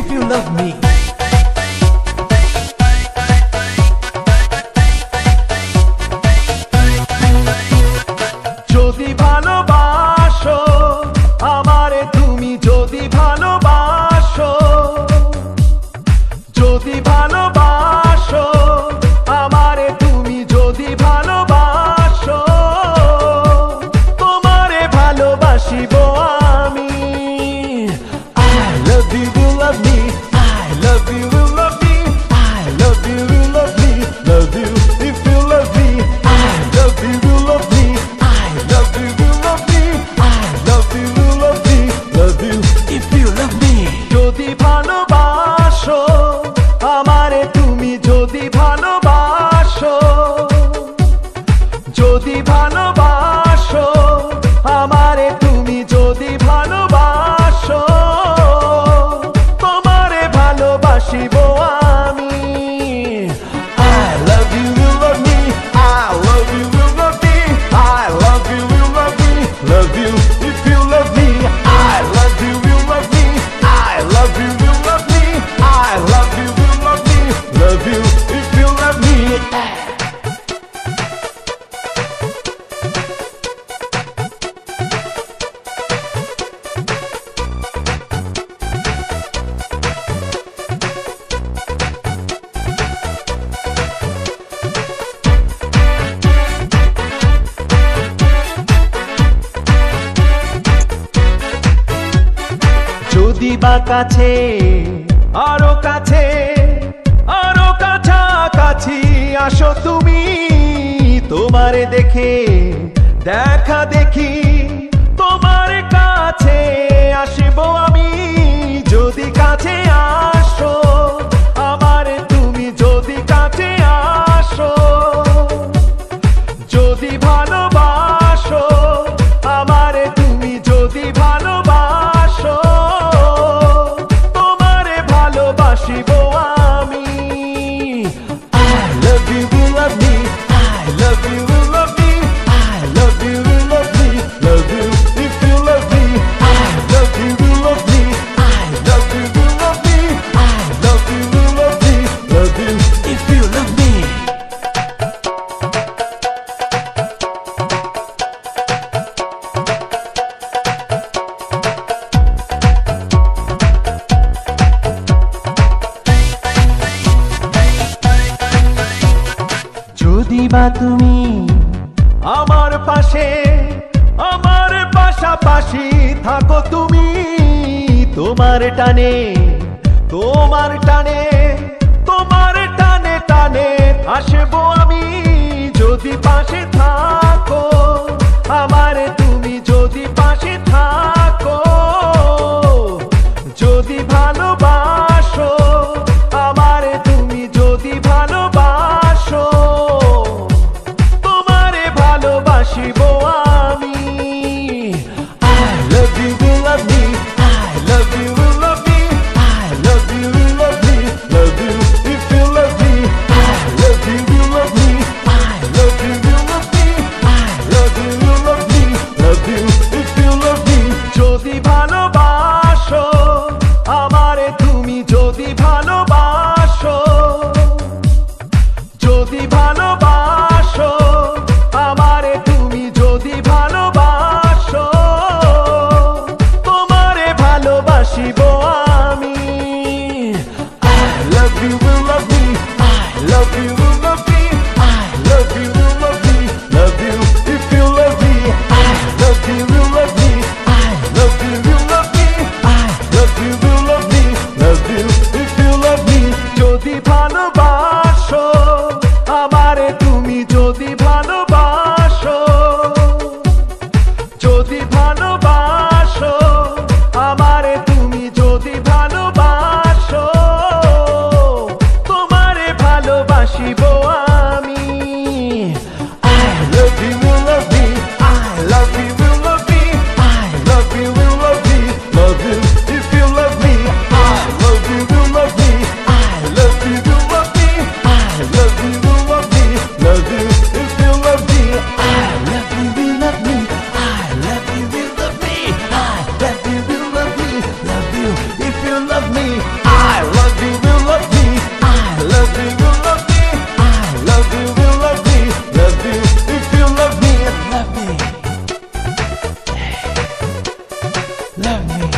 if you love me. যদি ভালোবাসো আমারে তুমি, যদি ভালোবাসো, যদি ভালোবাসো আমারে তুমি, যদি ভালোবাসো, তোমারে ভালোবাসিব আমি। I love you, you love me. I love you, you love me. I love you, you love me. Love you if you love me. I love you, you love me. I love you, you love me. I love you, you love me. Love you if you love me. যদি ভালোবাসো আমারে তুমি, যদি ভালোবাসো, যদি ভালোবাসো আমারে তুমি, যদি ভালোবাসো, তোমারে ভালোবাসিব আমি। I love you, you love me. I love you, you love me. I love you, you love me. Love you if you love me. I love you, you love me. I love you, you love me. I love you, you love me. Love you if you love me. যদি বা কাছে, আরো কাছে, আরো কাছাকাছি আসো তুমি, তোমারে দেখে দেখা দেখি তোমার কাছে আসবো আমি। যদি কাছে আসো আমারে তুমি, যদি কাছে আসো, যদি ভালোবাসো আমারে তুমি, যদি ভালোবাসো, তোমারে ভালোবাসিব আমি। I love you, you love me. I love you, you love me. I love you, you love me. Love you if you love me. I love you, you love me. I love you, you love me. I love you, you love me. Love you if you love me. যদি বা তুমি আমার পাশে, আমার পাশাপাশি থাকো তুমি, তোমার টানে, তোমার টানে, তোমার টানে টানে আসবো আমি। যদি পাশে থাকো আমারে তুমি, যদি পাশে থাকো, যদি ভালোবাসো আমারে তুমি, যদি ভালোবাসো, তোমারে ভালোবাসিব আমি। I love you, you love me. I love you, you love me. I love you, you love me. Love you if you love me. I love you, you love me. I love you, you love me. I love you, you love me. Love you if you love me. যদি ভালোবাসো আমারে তুমি, love me.